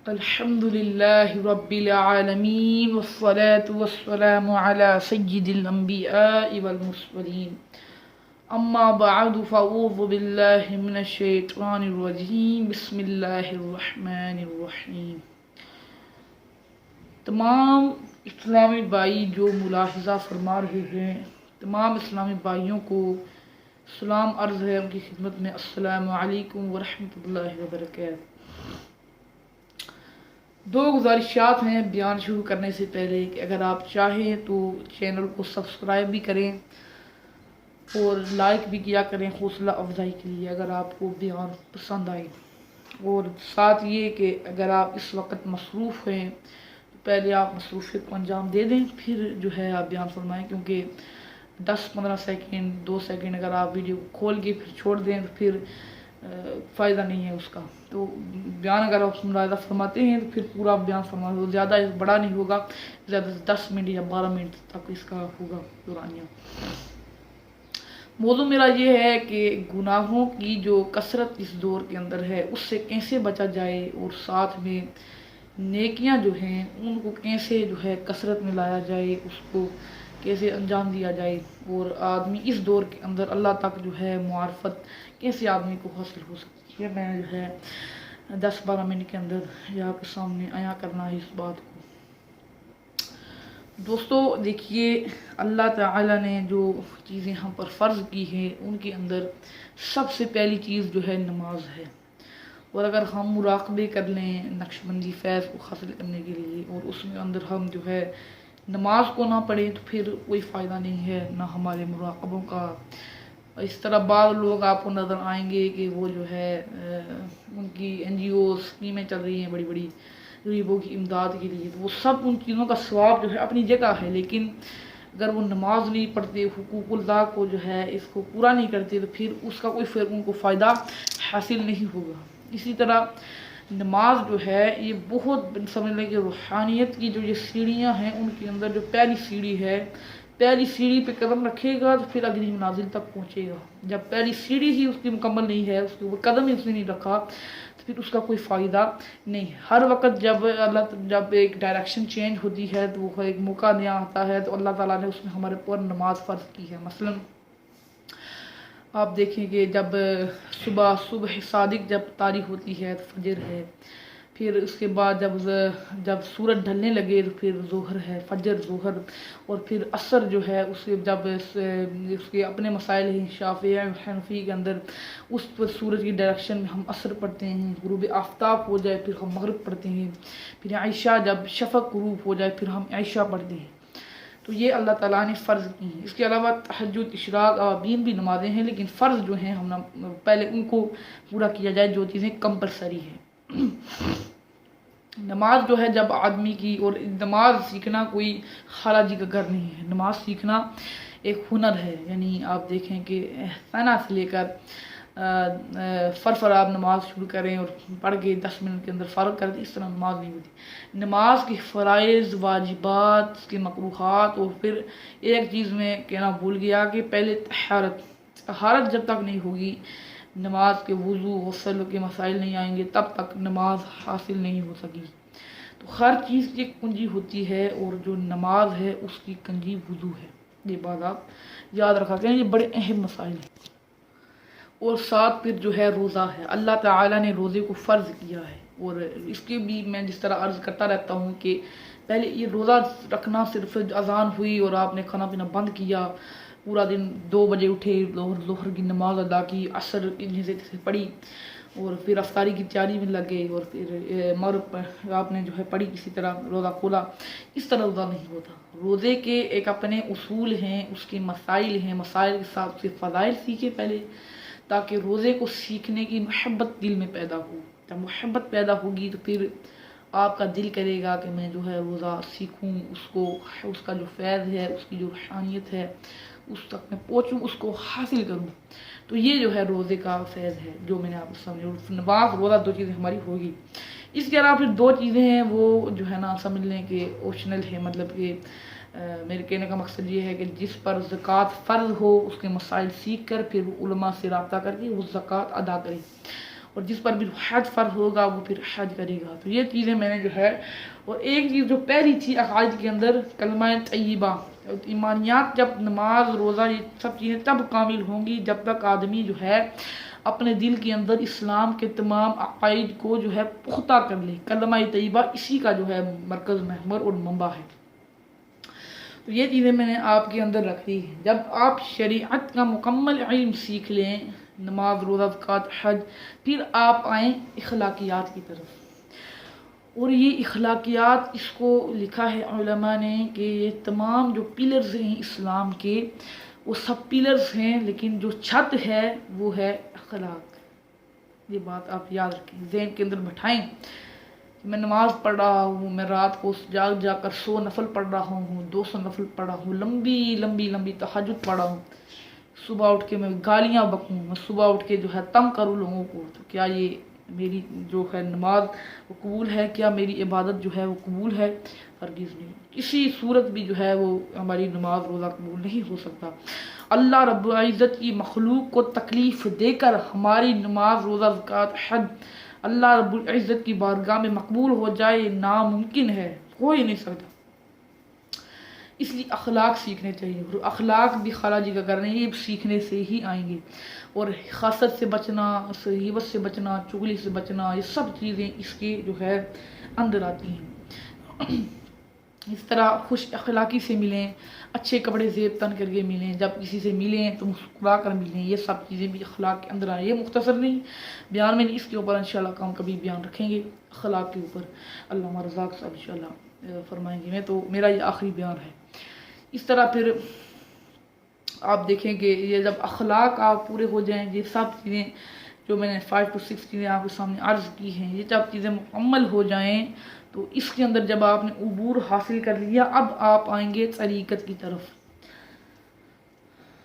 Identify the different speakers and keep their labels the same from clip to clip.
Speaker 1: अल्हम्दुलिल्लाहि रब्बिल आलमीन वस्सलातु वस्सलामु अला सय्यिदिल अंबियाइ वल मुरसलीन अम्मा बअदु फ़अऊज़ु बिल्लाहि मिनश शैतानिर रजीम बिस्मिल्लाहिर रहमानिर रहीम। तमाम इस्लामी भाई जो मुलाहिज़ा फरमा रहे हैं, तमाम इस्लामी भाइयों को सलाम अर्ज़ है उनकी खिदमत में। अस्सलामु अलैकुम व रहमतुल्लाहि व बरकातहू। दो गुजारिशात हैं बयान शुरू करने से पहले कि अगर आप चाहें तो चैनल को सब्सक्राइब भी करें और लाइक भी किया करें हौसला अफजाई के लिए अगर आपको बयान पसंद आए। और साथ ये कि अगर आप इस वक्त मसरूफ़ हैं तो पहले आप मसरूफ़ियत को अंजाम दे दें, फिर जो है आप बयान फरमाएँ, क्योंकि 10-15 सेकंड 2 सेकंड अगर आप वीडियो खोल के फिर छोड़ दें तो फिर फ़ायदा नहीं है उसका। तो बयान अगर आप मुलाहिज़ा फरमाते हैं तो फिर पूरा बयान फरमा दो, ज़्यादा बड़ा नहीं होगा, ज़्यादा से 10 मिनट या 12 मिनट तक इसका होगा दौरानिया। मौजू मेरा ये है कि गुनाहों की जो कसरत इस दौर के अंदर है उससे कैसे बचा जाए और साथ में नेकियां जो हैं उनको कैसे जो है कसरत में लाया जाए, उसको कैसे अंजाम दिया जाए और आदमी इस दौर के अंदर अल्लाह तक जो है मुआरफत कैसे आदमी को हासिल हो सकती है। मैं जो है 10-12 मिनट के अंदर या आपके सामने आया करना है इस बात को। दोस्तों देखिए, अल्लाह ताला ने जो चीज़ें हम पर फ़र्ज़ की हैं उनके अंदर सबसे पहली चीज़ जो है नमाज है। और अगर हम मुराक़बे कर लें नक्शबंदी फैज़ को हासिल करने के लिए और उसमें अंदर हम जो है नमाज को ना पढ़ें तो फिर कोई फ़ायदा नहीं है ना हमारे मुराक़बों का। इस तरह बाद लोग आपको नज़र आएंगे कि वो जो है उनकी NGO स्कीमें चल रही हैं बड़ी बड़ी गरीबों की इमदाद के लिए, तो वो सब उन चीज़ों का सवाब जो है अपनी जगह है, लेकिन अगर वो नमाज नहीं पढ़ते, हुकूकुल्लाह को जो है इसको पूरा नहीं करते तो फिर उसका कोई फिर उनको फ़ायदा हासिल नहीं होगा। इसी तरह नमाज जो है ये बहुत समझ लें कि रूहानियत की जो ये सीढ़ियाँ हैं उनके अंदर जो पहली सीढ़ी है, पहली सीढ़ी पे कदम रखेगा तो फिर अगली मनाजिल तक पहुँचेगा। जब पहली सीढ़ी ही उसकी मुकम्मल नहीं है, उसके ऊपर कदम ही उसने नहीं रखा तो फिर उसका कोई फ़ायदा नहीं। हर वक्त जब एक डायरेक्शन चेंज होती है तो वो एक मौका नया आता है तो अल्लाह ताला ने उसमें हमारे पर नमाज फ़र्ज़ की है। मसलन आप देखेंगे जब सुबह सादिक जब तारी होती है तो फजर है, फिर उसके बाद जब सूरज ढलने लगे तो फिर ज़ोहर है, फजर ज़ोहर, और फिर असर जो है उसके जब उसके अपने मसाइल हैं शाफ़िई हनफी के अंदर उस पर सूरज की डायरेक्शन में हम असर पढ़ते हैं। गुरूब आफ्ताब हो जाए फिर हम मगरिब पढ़ते हैं, फिर आइशा जब शफ़क़ गुरूब हो जाए फिर हम आइशा पढ़ते हैं। तो ये अल्लाह ताला ने फ़र्ज़ की हैं। इसके अलावा तहज्जुद, इशराक, अवाबीन भी नमाज़ें हैं, लेकिन फ़र्ज़ जो हैं हम पहले उनको पूरा किया जाए जो चीज़ें कंपलसरी हैं। नमाज जो है जब आदमी की, और नमाज सीखना कोई खालाजी का घर नहीं है, नमाज सीखना एक हुनर है। यानी आप देखें कि सना से लेकर फरफर आप नमाज शुरू करें और पढ़ के 10 मिनट के अंदर फ़ारग कर दें, इस तरह नमाज नहीं होती। नमाज की फ़राइज़, वाजिबात, उसके मकरूहात, और फिर एक चीज़ में कहना भूल गया कि पहले तहारत जब तक नहीं होगी, नमाज के वज़ू गुस्ल के मसाइल नहीं आएंगे, तब तक नमाज हासिल नहीं हो सकी। तो हर चीज़ की एक कुंजी होती है और जो नमाज है उसकी कुंजी वज़ू है। ये बात आप याद रखा करें, ये बड़े अहम मसाइल हैं। और साथ फिर जो है रोज़ा है, अल्लाह ताला ने रोज़े को फ़र्ज़ किया है। और इसके भी मैं जिस तरह अर्ज़ करता रहता हूँ कि पहले ये रोज़ा रखना सिर्फ अज़ान हुई और आपने खाना पीना बंद किया, पूरा दिन 2 बजे उठे, ज़ोहर की नमाज अदा की, असर की से पढ़ी और फिर अफ्तारी की तैयारी में लग गए और फिर मगरिब आपने जो है पढ़ी, किसी तरह रोज़ा खोला, इस तरह रोज़ा नहीं होता। रोज़े के एक अपने उसूल हैं, उसके मसाइल हैं, मसाइल के साथ से फ़ज़ाइल सीखे पहले, ताकि रोज़े को सीखने की मोहब्बत दिल में पैदा हो। जब मोहब्बत पैदा होगी तो फिर आपका दिल करेगा कि मैं जो है रोज़ा सीखूं, उसको उसका जो फैज़ है, उसकी जो रूहानियत है उस तक मैं पहुँचूँ, उसको हासिल करूँ। तो ये जो है रोज़े का फैज़ है जो मैंने आपको समझा। नमाज, रोज़ा, 2 चीज़ें हमारी होगी। इसके अलावा फिर 2 चीज़ें हैं वो जो है ना समझ लें कि ऑप्शनल है, मतलब कि मेरे कहने का मकसद ये है कि जिस पर ज़कात फ़र्ज़ हो उसके मसाइल सीख कर फिर उलमा से रब्ता करके वो ज़कात अदा करें। और जिस पर भी हज फ़र्ज होगा वो फिर हज करेगा। तो ये चीज़ें मैंने जो है, और एक चीज़ जो पहली थी अकायद के अंदर कलमा तय्यबा, ईमानियात, जब नमाज रोज़ा ये सब चीज़ें तब कामिल होंगी जब तक आदमी जो है अपने दिल के अंदर इस्लाम के तमाम अकायद को जो है पुख्ता कर ले। कलमा तय्यबा इसी का जो है मरकज़ महवर और मंबा है। तो ये चीज़ें मैंने आपके अंदर रख दी है। जब आप शरीअत का मुकम्मल इल्म सीख लें, नमाज रोज़ा ज़कात हज, फिर आप आएँ इखलाकियात की तरफ। और ये इखलाकियात, इसको लिखा है उलमा ने कि ये तमाम जो पिलर्स हैं इस्लाम के, वो सब पिलर्स हैं, लेकिन जो छत है वो है अखलाक। ये बात आप याद रखें, ज़हन के अंदर बैठाएँ। मैं नमाज़ पढ़ रहा हूँ, मैं रात को जाग जाकर 100 नफल पढ़ रहा हूँ, 200 नफल पढ़ा हूँ, लंबी तहज्जुद पढ़ा हूँ, सुबह उठ के मैं गालियाँ बकूँ, मैं सुबह उठ के जो है तंग करूँ लोगों को, तो क्या ये मेरी जो है नमाज वो कबूल है? क्या मेरी इबादत जो है वो कबूल है? हरगिज़ नहीं। किसी सूरत भी जो है वो हमारी नमाज रोज़ा कबूल नहीं हो सकता। अल्लाह रब्बुल इज़्ज़त की मखलूक को तकलीफ़ देकर हमारी नमाज रोज़ा ज़कात हज अल्लाह रब्बुल इज़्ज़त की बारगाह में मकबूल हो जाए, नामुमकिन है, हो ही नहीं सकता। इसलिए अखलाक सीखने चाहिए, और अखलाक भी खाला जी का करना है, ये सीखने से ही आएंगे। और खासत से बचना, गीबत से बचना, चुगली से बचना, ये सब चीज़ें इसके जो है अंदर आती हैं। इस तरह खुश अखलाकी से मिलें, अच्छे कपड़े ज़ेब तन करके मिलें, जब किसी से मिलें तो मुस्कुरा कर मिलें, ये सब चीज़ें भी अखलाक के अंदर आए। ये मुख्तसर नहीं बयान में, इसके ऊपर इंशाल्लाह हम कभी बयान रखेंगे अखलाक के ऊपर। अल्लाह रज़ाक साहब इंशाल्लाह फरमाएंगे। मैं तो मेरा ये आखिरी बयान है। इस तरह फिर आप देखें कि ये जब अखलाक आप पूरे हो जाएँ, ये सब चीज़ें जो मैंने 5 to 6 चीज़ें आपके सामने अर्ज़ की हैं, ये जब चीज़ें मुकम्मल हो जाएँ, तो इसके अंदर जब आपने उबूर हासिल कर लिया, अब आप आएंगे तरीक़त की तरफ।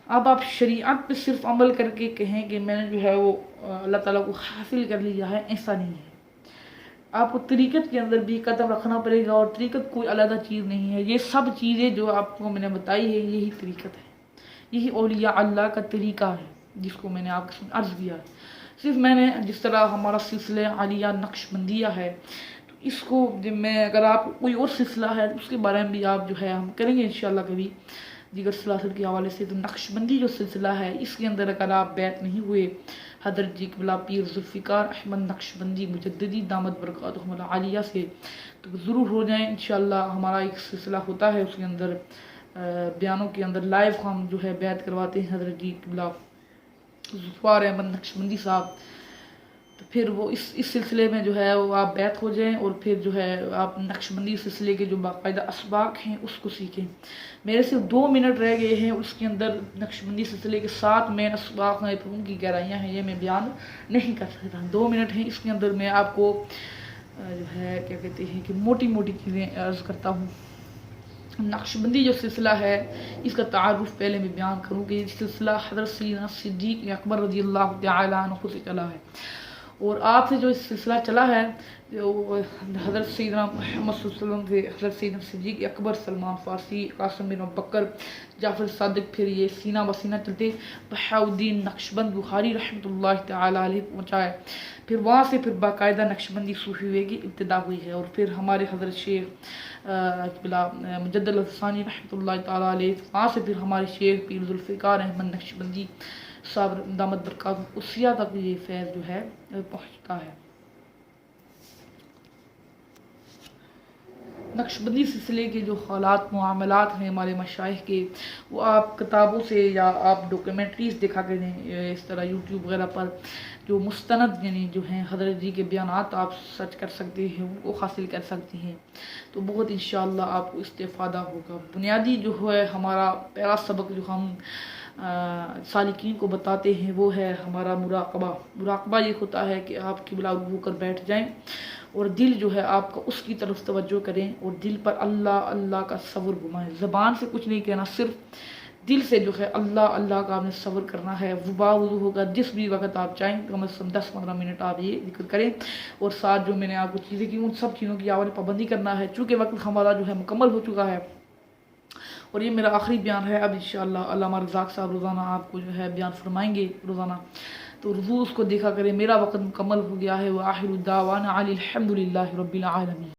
Speaker 1: अब आप शरीअत पे सिर्फ अमल करके कहें कि मैंने जो है वो अल्लाह ताला को हासिल कर लिया है, ऐसा नहीं है। आपको तरीक़त के अंदर भी कदम रखना पड़ेगा, और तरीक़त कोई अलग चीज़ नहीं है। ये सब चीज़ें जो आपको मैंने बताई है, यही तरीक़त है, यही औलिया अल्लाह का तरीक़ा है, जिसको मैंने आपके सामने अर्ज़ किया है। सिर्फ मैंने जिस तरह हमारा सिलसिला आलिया नक्शबंदिया है, इसको जब मैं, अगर आप कोई और सिलसिला है उसके बारे में भी आप जो है हम करेंगे इंशाल्लाह कभी दीगर सिलसिले के हवाले से। तो नक्शबंदी जो सिलसिला है, इसके अंदर अगर आप बैत नहीं हुए हज़रत जी क़िबला पीर ज़ुल्फ़िकार अहमद नक्शबंदी मुजद्दिदी दामत बरकातुहुल आलिया से, तो ज़रूर हो जाएँ इंशाल्लाह। हमारा एक सिलसिला होता है, उसके अंदर बयानों के अंदर लाइव हम जो है बैत करवाते हैं हज़रत जी क़िबला ज़ुल्फ़िकार अहमद नक्शबंदी साहब। तो फिर वो इस सिलसिले में जो है वो आप बैत हो जाएं, और फिर जो है आप नक्शबंदी सिलसिले के जो बाकायदा असबाक हैं उसको सीखें। मेरे सिर्फ 2 मिनट रह गए हैं, उसके अंदर नक्शबंदी सिलसिले के 7 मेन असबाक हैं, फिर उनकी गहराइयाँ हैं, ये मैं बयान नहीं कर सकता। 2 मिनट हैं, इसके अंदर मैं आपको जो है क्या कहते हैं कि मोटी मोटी चीज़ें अर्ज़ करता हूँ। नक्शबंदी जो सिलसिला है, इसका तारुफ पहले मैं बयान करूँ कि सिलसिला हज़रत सैयदना सिद्दीक़ अकबर रज़ियल्लाहु तआला अन्हु से चला है, और आपसे जो सिलसिला चला है, जो हज़रत सैयदना मुहम्मद सल्लल्लाहु अलैहि वसल्लम से हज़रत सैयदना सिद्दीक़ अकबर, सलमान फ़ारसी, कासिम बिन बकर, जाफ़र सादिक, फिर ये सीना बसीना चलते बहाउद्दीन नक्शबंद बुखारी रहमतुल्लाहि तआला अलैहि पहुँचाए। फिर वहाँ से फिर बाकायदा नक्शबंदी सूफ़ी की इब्तिदा हुई है, और फिर हमारे हज़रत शेख क़िबला मुजद्दिद अल-सानी रहमतुल्लाहि तआला अलैहि, वहाँ से फिर हमारे शेख पीर ज़ुल्फ़िकार अहमद नक्शबंदी साहब दामत बरकातुहु उसिया तक ये फैज़ जो है पहुँचता है। नक्शबंदी सिलसिले के जो हालात मामलात हैं हमारे मशाइख के, वो आप किताबों से या आप डॉक्यूमेंट्रीज़ देखा करें, इस तरह यूट्यूब वगैरह पर जो मुस्तनद यानी जो हैं हज़रत जी के बयानात आप सर्च कर सकते हैं, उनको हासिल कर सकते हैं, तो बहुत इंशाअल्लाह आपको इस्तेफ़ादा होगा। बुनियादी जो है हमारा पहला सबक जो हम सालिकीन को बताते हैं वो है हमारा मुराक़बा। मुराक़बा ये होता है कि आप क़िबला रुख होकर बैठ जाएं, और दिल जो है आपका उसकी तरफ तवज्जो करें, और दिल पर अल्लाह अल्लाह का सब्र घुमाएं। ज़बान से कुछ नहीं कहना, सिर्फ दिल से जो है अल्लाह अल्लाह का आपने सब्र करना है। वुज़ू होगा, जिस भी वक्त आप चाहें कम से कम 10-15 मिनट आप ये जिक्र करें, और साथ जो मैंने आपको चीज़ें की उन सब चीज़ों की आपने पाबंदी करना है। चूँकि वक्त हमारा जो है मुकम्मल हो चुका है, और ये मेरा आखिरी बयान है। अब इंशाअल्लाह अल्लामा रज़ाक साहब रोज़ाना आपको जो है बयान फरमाएंगे रोज़ाना। तो रोज़ उसको देखा करें। मेरा वक़्त मुकम्मल हो गया है। व आखिरु दावाना अनिल हम्दुलिल्लाहि रब्बिल आलमीन।